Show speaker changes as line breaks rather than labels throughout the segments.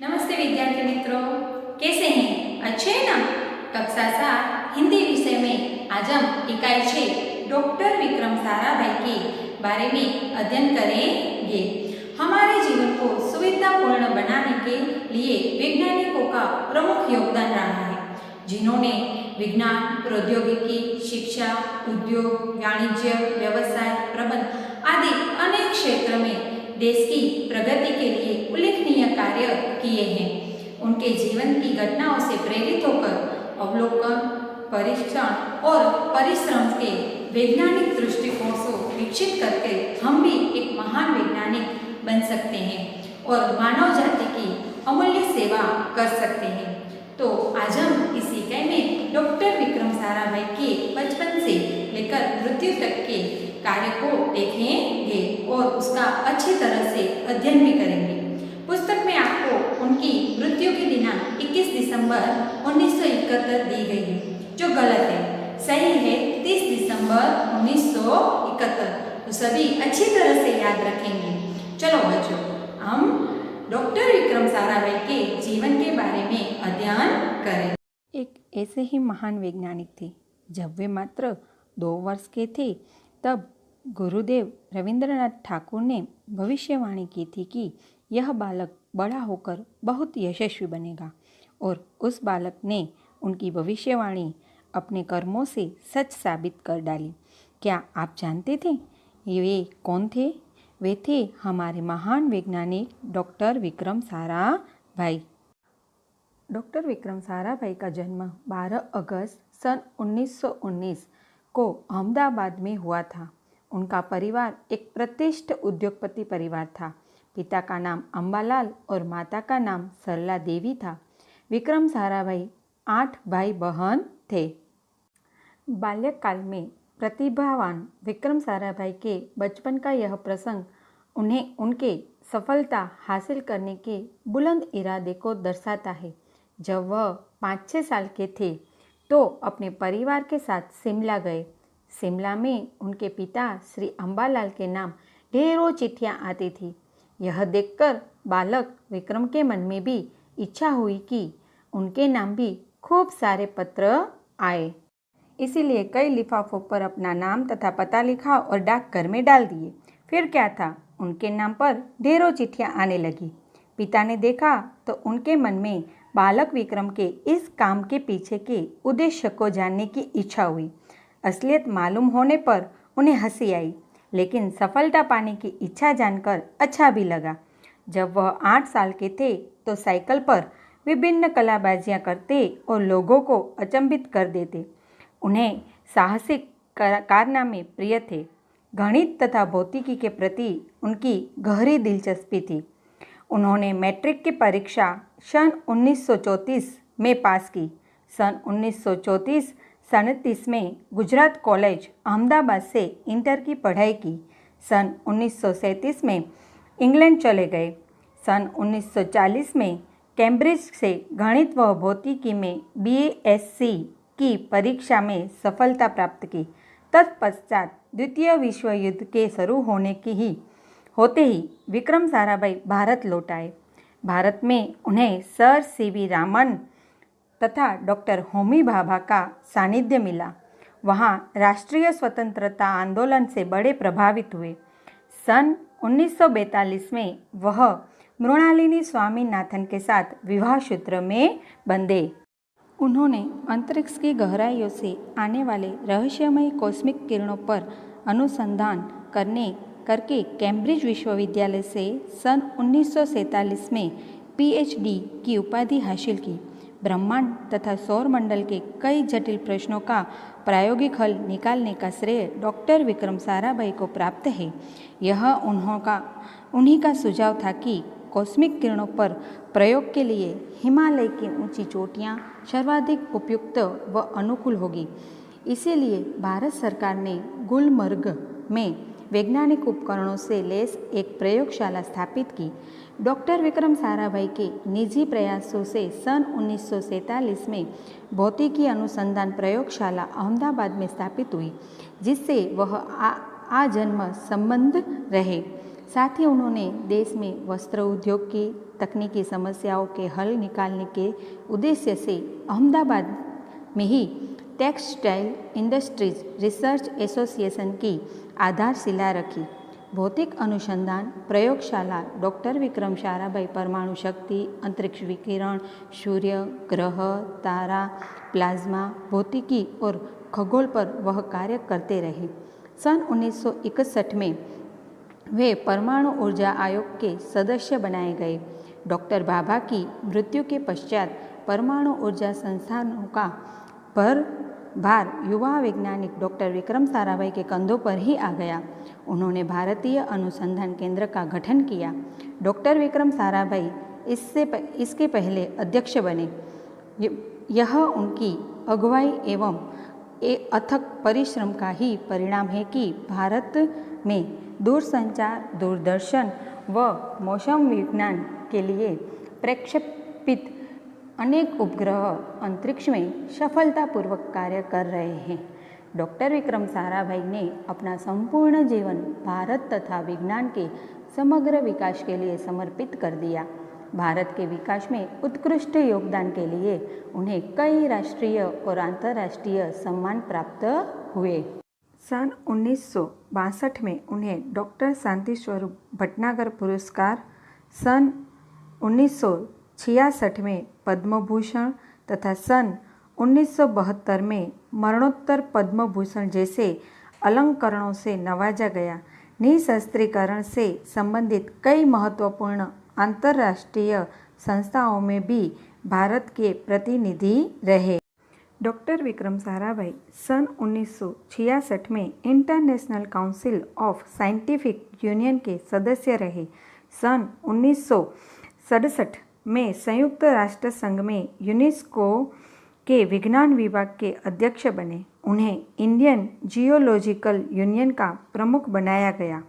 नमस्ते विद्यार्थी मित्रों, कैसे हैं? अच्छे हैं ना? कक्षा 7 हिंदी विषय में आज हम इकाई 6 डॉक्टर विक्रम साराभाई के बारे में अध्ययन करेंगे। हमारे जीवन को सुविधापूर्ण बनाने के लिए वैज्ञानिकों का प्रमुख योगदान रहा है, जिन्होंने विज्ञान, प्रौद्योगिकी, शिक्षा, उद्योग, वाणिज्य, व्यवसाय, प्रबंधन आदि अनेक क्षेत्र में देश की प्रगति के लिए उल्लेखनीय कार्य किए हैं। उनके जीवन की घटनाओं से प्रेरित होकर अवलोकन, परीक्षण और परिश्रम के वैज्ञानिक दृष्टिकोण को विकसित करके हम भी एक महान वैज्ञानिक बन सकते हैं और मानव जाति की अमूल्य सेवा कर सकते हैं। तो आज हम इस इकाई में डॉक्टर विक्रम साराभाई के बचपन से लेकर मृत्यु तक के कार्य को देखेंगे और उसका अच्छी तरह से अध्ययन भी करेंगे। पुस्तक में आपको उनकी मृत्यु की दिनांक 21 दिसंबर 1971 दी गई है, जो गलत है। सही है 30 दिसंबर 1971। तो सभी अच्छी तरह से याद रखेंगे। चलो बच्चों, हम डॉक्टर विक्रम साराभाई के जीवन के बारे में अध्ययन करें।
एक ऐसे ही महान वैज्ञानिक थे। जब वे मात्र 2 वर्ष के थे तब गुरुदेव रविंद्रनाथ ठाकुर ने भविष्यवाणी की थी कि यह बालक बड़ा होकर बहुत यशस्वी बनेगा, और उस बालक ने उनकी भविष्यवाणी अपने कर्मों से सच साबित कर डाली। क्या आप जानते थे वे कौन थे? वे थे हमारे महान वैज्ञानिक डॉक्टर विक्रम साराभाई। डॉक्टर विक्रम साराभाई का जन्म 12 अगस्त सन 1919 को अहमदाबाद में हुआ था। उनका परिवार एक प्रतिष्ठित उद्योगपति परिवार था। पिता का नाम अंबालाल और माता का नाम सरला देवी था। विक्रम साराभाई 8 भाई बहन थे। बाल्यकाल में प्रतिभावान विक्रम साराभाई के बचपन का यह प्रसंग उन्हें उनके सफलता हासिल करने के बुलंद इरादे को दर्शाता है। जब वह 5-6 साल के थे तो अपने परिवार के साथ शिमला गए। शिमला में उनके पिता श्री अंबालाल के नाम ढेरों चिट्ठियाँ आती थी। यह देखकर बालक विक्रम के मन में भी इच्छा हुई कि उनके नाम भी खूब सारे पत्र आए। इसीलिए कई लिफाफों पर अपना नाम तथा पता लिखा और डाकघर में डाल दिए। फिर क्या था, उनके नाम पर ढेरों चिट्ठियाँ आने लगी। पिता ने देखा तो उनके मन में बालक विक्रम के इस काम के पीछे के उद्देश्य को जानने की इच्छा हुई। असलियत मालूम होने पर उन्हें हंसी आई, लेकिन सफलता पाने की इच्छा जानकर अच्छा भी लगा। जब वह 8 साल के थे तो साइकिल पर विभिन्न कलाबाजियां करते और लोगों को अचंभित कर देते। उन्हें साहसिक कारनामे प्रिय थे। गणित तथा भौतिकी के प्रति उनकी गहरी दिलचस्पी थी। उन्होंने मैट्रिक की परीक्षा सन 1934 में पास की। सन 1934-37 में गुजरात कॉलेज अहमदाबाद से इंटर की पढ़ाई की। सन 1937 में इंग्लैंड चले गए। सन 1940 में कैम्ब्रिज से गणित व भौतिकी में BSc की परीक्षा में सफलता प्राप्त की। तत्पश्चात द्वितीय विश्व युद्ध के शुरू होते ही विक्रम साराभाई भारत लौट आए। भारत में उन्हें सर CV रामन तथा डॉक्टर होमी भाभा का सानिध्य मिला। वहाँ राष्ट्रीय स्वतंत्रता आंदोलन से बड़े प्रभावित हुए। सन 1942 में वह मृणालिनी स्वामीनाथन के साथ विवाह सूत्र में बंधे। उन्होंने अंतरिक्ष की गहराइयों से आने वाले रहस्यमय कॉस्मिक किरणों पर अनुसंधान करके कैम्ब्रिज विश्वविद्यालय से सन 1947 में PhD की उपाधि हासिल की। ब्रह्मांड तथा सौरमंडल के कई जटिल प्रश्नों का प्रायोगिक हल निकालने का श्रेय डॉक्टर विक्रम साराभाई को प्राप्त है। यह उन्हीं का सुझाव था कि कॉस्मिक किरणों पर प्रयोग के लिए हिमालय की ऊंची चोटियां सर्वाधिक उपयुक्त व अनुकूल होगी। इसीलिए भारत सरकार ने गुलमर्ग में वैज्ञानिक उपकरणों से लैस एक प्रयोगशाला स्थापित की। डॉक्टर विक्रम साराभाई के निजी प्रयासों से सन 1947 में भौतिकी अनुसंधान प्रयोगशाला अहमदाबाद में स्थापित हुई, जिससे वह आजन्म संबंध रहे। साथ ही उन्होंने देश में वस्त्र उद्योग की तकनीकी समस्याओं के हल निकालने के उद्देश्य से अहमदाबाद में ही टेक्सटाइल इंडस्ट्रीज रिसर्च एसोसिएशन की आधारशिला रखी। भौतिक अनुसंधान प्रयोगशाला डॉक्टर विक्रम साराभाई परमाणु शक्ति, अंतरिक्ष विकिरण, सूर्य, ग्रह, तारा, प्लाज्मा, भौतिकी और खगोल पर वह कार्य करते रहे। सन 1961 में वे परमाणु ऊर्जा आयोग के सदस्य बनाए गए। डॉक्टर भाभा की मृत्यु के पश्चात परमाणु ऊर्जा संस्थानों का भार युवा वैज्ञानिक डॉक्टर विक्रम साराभाई के कंधों पर ही आ गया। उन्होंने भारतीय अनुसंधान केंद्र का गठन किया। डॉक्टर विक्रम साराभाई इसके पहले अध्यक्ष बने। यह उनकी अगुवाई एवं अथक परिश्रम का ही परिणाम है कि भारत में दूरसंचार, दूरदर्शन व मौसम विज्ञान के लिए प्रक्षेपित अनेक उपग्रह अंतरिक्ष में सफलतापूर्वक कार्य कर रहे हैं। डॉक्टर विक्रम साराभाई ने अपना संपूर्ण जीवन भारत तथा विज्ञान के समग्र विकास के लिए समर्पित कर दिया। भारत के विकास में उत्कृष्ट योगदान के लिए उन्हें कई राष्ट्रीय और अंतर्राष्ट्रीय सम्मान प्राप्त हुए। सन 1962 में उन्हें डॉक्टर शांति स्वरूप भटनागर पुरस्कार, सन 1966 में पद्म भूषण तथा सन 1972 में मरणोत्तर पद्म भूषण जैसे अलंकरणों से नवाजा गया। निशस्त्रीकरण से संबंधित कई महत्वपूर्ण अंतर्राष्ट्रीय संस्थाओं में भी भारत के प्रतिनिधि रहे। डॉक्टर विक्रम साराभाई सन 1966 में international council of scientific union के सदस्य रहे। सन 1967 में संयुक्त राष्ट्र संघ में यूनेस्को के विज्ञान विभाग के अध्यक्ष बने। उन्हें इंडियन जियोलॉजिकल यूनियन का प्रमुख बनाया गया।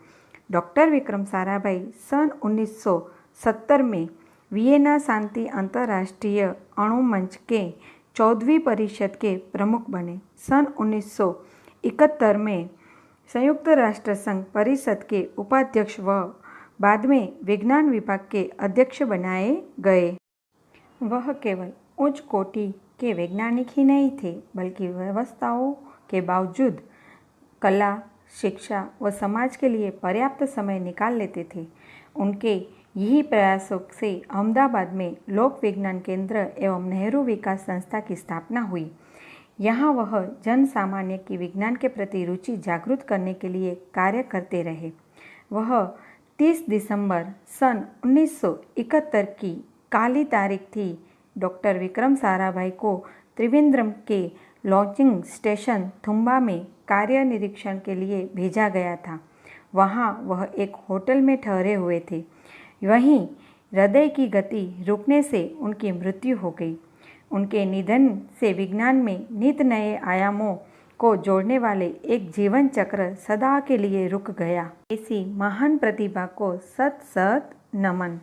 डॉक्टर विक्रम साराभाई सन 1970 में वियना शांति अंतर्राष्ट्रीय अणु मंच के 14वीं परिषद के प्रमुख बने। सन 1971 में संयुक्त राष्ट्र संघ परिषद के उपाध्यक्ष व बाद में विज्ञान विभाग के अध्यक्ष बनाए गए। वह केवल उच्च कोटि के वैज्ञानिक ही नहीं थे, बल्कि व्यवस्थाओं के बावजूद कला, शिक्षा व समाज के लिए पर्याप्त समय निकाल लेते थे। उनके यही प्रयासों से अहमदाबाद में लोक विज्ञान केंद्र एवं नेहरू विकास संस्था की स्थापना हुई। यहाँ वह जन सामान्य की विज्ञान के प्रति रुचि जागृत करने के लिए कार्य करते रहे। वह 30 दिसंबर सन 1971 की काली तारीख थी। डॉक्टर विक्रम साराभाई को त्रिवेंद्रम के लॉन्चिंग स्टेशन थुम्बा में कार्य निरीक्षण के लिए भेजा गया था। वहाँ वह एक होटल में ठहरे हुए थे। वहीं हृदय की गति रुकने से उनकी मृत्यु हो गई। उनके निधन से विज्ञान में नित नए आयामों को जोड़ने वाले एक जीवन चक्र सदा के लिए रुक गया। ऐसी महान प्रतिभा को सत सत नमन।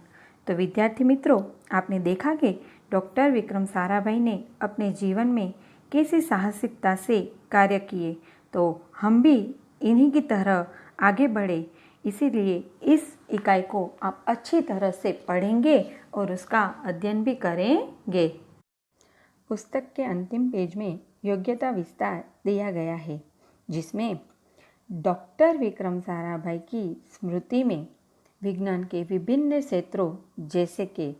तो विद्यार्थी मित्रों, आपने देखा कि डॉक्टर विक्रम साराभाई ने अपने जीवन में कैसे साहसिकता से कार्य किए, तो हम भी इन्हीं की तरह आगे बढ़े। इसीलिए इस इकाई को आप अच्छी तरह से पढ़ेंगे और उसका अध्ययन भी करेंगे। पुस्तक के अंतिम पेज में योग्यता विस्तार दिया गया है, जिसमें डॉक्टर विक्रम साराभाई की स्मृति में विज्ञान के विभिन्न क्षेत्रों जैसे कि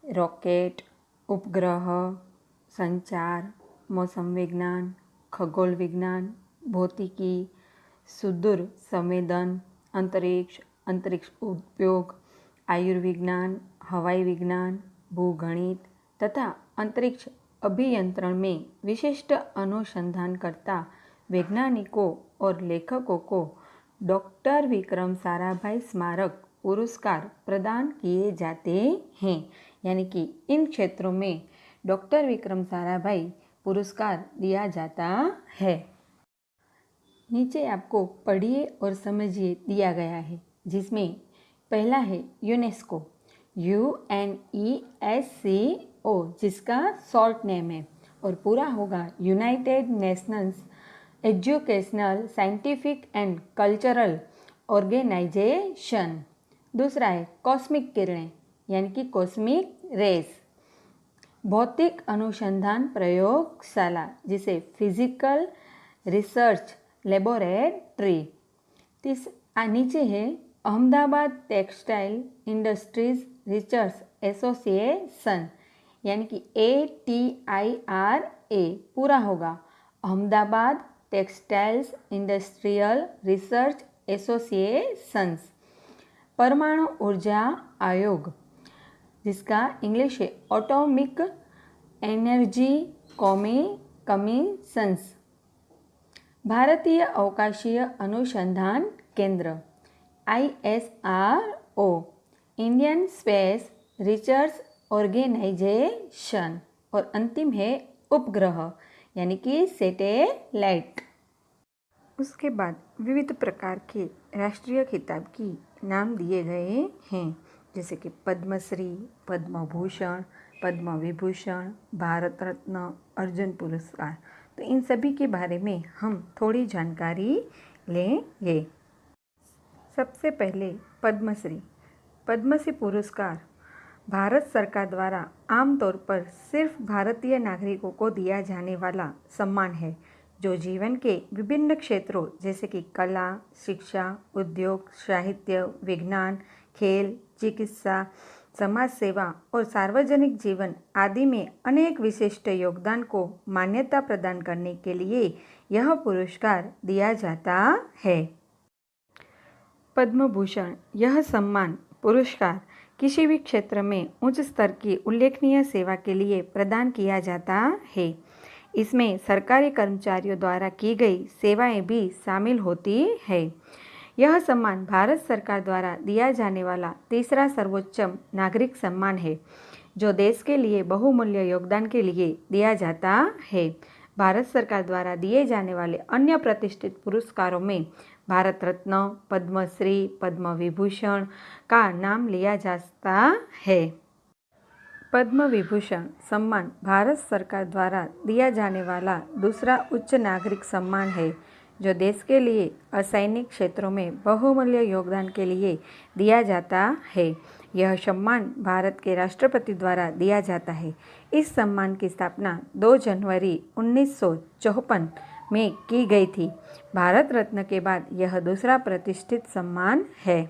रॉकेट, उपग्रह, संचार, मौसम विज्ञान, खगोल विज्ञान, भौतिकी, सुदूर संवेदन, अंतरिक्ष उपयोग, आयुर्विज्ञान, हवाई विज्ञान, भूगणित तथा अंतरिक्ष अभियंत्रण में विशिष्ट अनुसंधानकर्ता वैज्ञानिकों और लेखकों को डॉक्टर विक्रम साराभाई स्मारक पुरस्कार प्रदान किए जाते हैं। यानी कि इन क्षेत्रों में डॉक्टर विक्रम साराभाई पुरस्कार दिया जाता है। नीचे आपको पढ़िए और समझिए दिया गया है, जिसमें पहला है यूनेस्को, UNESCO, जिसका शॉर्ट नेम है, और पूरा होगा United Nations educational, scientific and cultural organisation. दूसरा है कॉस्मिक किरणें यानी कि कॉस्मिक रेस। भौतिक अनुसंधान प्रयोगशाला जिसे फिजिकल रिसर्च लेबोरेटरी। नीचे है Ahmedabad textile industries research association यानी कि ATIRA पूरा होगा Ahmedabad textiles industrial research associations. परमाणु ऊर्जा आयोग जिसका इंग्लिश है एटॉमिक एनर्जी कमीशंस। भारतीय अवकाशीय अनुसंधान केंद्र ISRO। Indian Space Research Organisation. और अंतिम है उपग्रह यानी कि सैटेलाइट। उसके बाद विविध प्रकार के राष्ट्रीय खिताब की नाम दिए गए हैं जैसे कि पद्मश्री, पद्म भूषण, पद्म विभूषण, भारत रत्न, अर्जुन पुरस्कार। तो इन सभी के बारे में हम थोड़ी जानकारी लेंगे। सबसे पहले पद्मश्री। पद्मश्री पुरस्कार भारत सरकार द्वारा आमतौर पर सिर्फ भारतीय नागरिकों को दिया जाने वाला सम्मान है जो जीवन के विभिन्न क्षेत्रों जैसे कि कला, शिक्षा, उद्योग, साहित्य, विज्ञान, खेल, चिकित्सा, समाज सेवा और सार्वजनिक जीवन आदि में अनेक विशिष्ट योगदान को मान्यता प्रदान करने के लिए यह पुरस्कार दिया जाता है। पद्म भूषण यह सम्मान पुरस्कार किसी भी क्षेत्र में उच्च स्तर की उल्लेखनीय सेवा के लिए प्रदान किया जाता है। इसमें सरकारी कर्मचारियों द्वारा की गई सेवाएं भी शामिल होती है। यह सम्मान भारत सरकार द्वारा दिया जाने वाला तीसरा सर्वोच्च नागरिक सम्मान है जो देश के लिए बहुमूल्य योगदान के लिए दिया जाता है। भारत सरकार द्वारा दिए जाने वाले अन्य प्रतिष्ठित पुरस्कारों में भारत रत्न, पद्मश्री, पद्म विभूषण का नाम लिया जाता है। पद्म विभूषण सम्मान भारत सरकार द्वारा दिया जाने वाला दूसरा उच्च नागरिक सम्मान है जो देश के लिए असैनिक क्षेत्रों में बहुमूल्य योगदान के लिए दिया जाता है। यह सम्मान भारत के राष्ट्रपति द्वारा दिया जाता है। इस सम्मान की स्थापना 2 जनवरी 1954 में की गई थी। भारत रत्न के बाद यह दूसरा प्रतिष्ठित सम्मान है।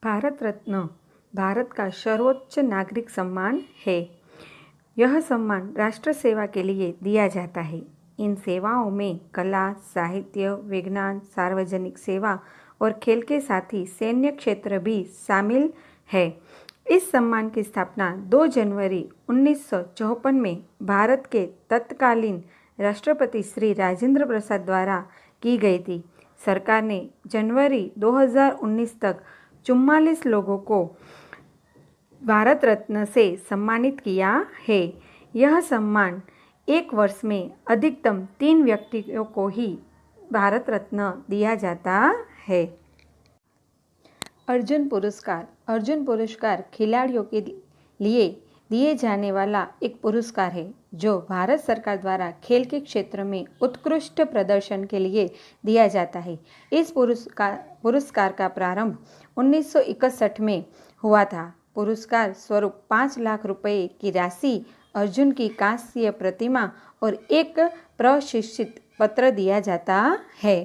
भारत रत्न भारत का सर्वोच्च नागरिक सम्मान है। यह सम्मान राष्ट्र सेवा के लिए दिया जाता है। इन सेवाओं में कला, साहित्य, विज्ञान, सार्वजनिक सेवा और खेल के साथ ही सैन्य क्षेत्र भी शामिल है। इस सम्मान की स्थापना 2 जनवरी 1954 में भारत के तत्कालीन राष्ट्रपति श्री राजेंद्र प्रसाद द्वारा की गई थी। सरकार ने जनवरी 2019 तक 44 लोगों को भारत रत्न से सम्मानित किया है। यह सम्मान एक वर्ष में अधिकतम 3 व्यक्तियों को ही भारत रत्न दिया जाता है। अर्जुन पुरस्कार। अर्जुन पुरस्कार खिलाड़ियों के लिए दिए जाने वाला एक पुरस्कार है जो भारत सरकार द्वारा खेल के क्षेत्र में उत्कृष्ट प्रदर्शन के लिए दिया जाता है। इस पुरस्कार का प्रारंभ 1961 में हुआ था। पुरस्कार स्वरूप 5 लाख रुपए की राशि, अर्जुन की कांस्य प्रतिमा और एक प्रशिक्षित पत्र दिया जाता है।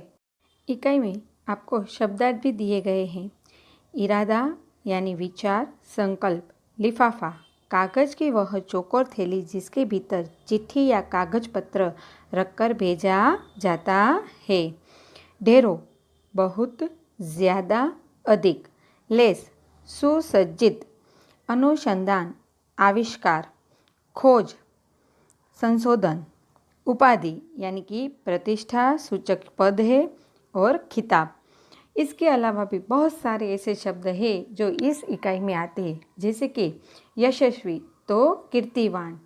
इकाई में आपको शब्दार्थ भी दिए गए हैं। इरादा यानी विचार, संकल्प। लिफाफा कागज की वह चौकोर थैली जिसके भीतर चिट्ठी या कागज पत्र रखकर भेजा जाता है। ढेरों बहुत, ज़्यादा, अधिक। लेस सुसज्जित। अनुसंधान आविष्कार, खोज, संशोधन। उपाधि यानी कि प्रतिष्ठा सूचक पद है और खिताब। इसके अलावा भी बहुत सारे ऐसे शब्द हैं जो इस इकाई में आते हैं जैसे कि यशस्वी तो कीर्तिवान,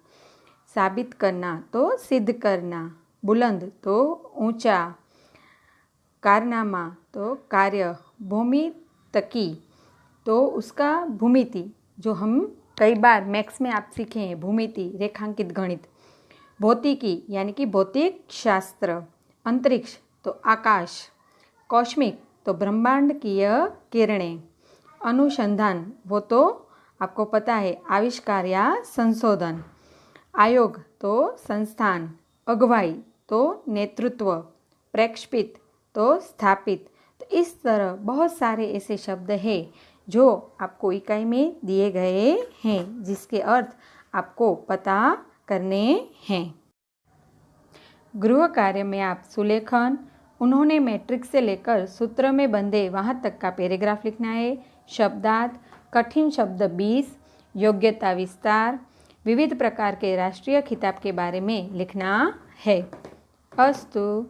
साबित करना तो सिद्ध करना, बुलंद तो ऊंचा, कारनामा तो कार्य, भूमितकी तो उसका भूमिति जो हम कई बार मैथ्स में आप सीखे हैं, भूमिति रेखांकित गणित। भौतिकी यानी कि भौतिक शास्त्र। अंतरिक्ष तो आकाश। कॉस्मिक तो ब्रह्मांडकीय किरणें। अनुसंधान वो तो आपको पता है आविष्कार या संशोधन। आयोग तो संस्थान। अगुवाई तो नेतृत्व। प्रेक्षपित तो स्थापित। तो इस तरह बहुत सारे ऐसे शब्द हैं जो आपको इकाई में दिए गए हैं जिसके अर्थ आपको पता करने हैं। गृह कार्य में आप सुलेखन, उन्होंने मैट्रिक्स से लेकर सूत्र में बंधे वहाँ तक का पैराग्राफ लिखना है। शब्दार्थ, कठिन शब्द 20, योग्यता विस्तार, विविध प्रकार के राष्ट्रीय खिताब के बारे में लिखना है। अस्तु।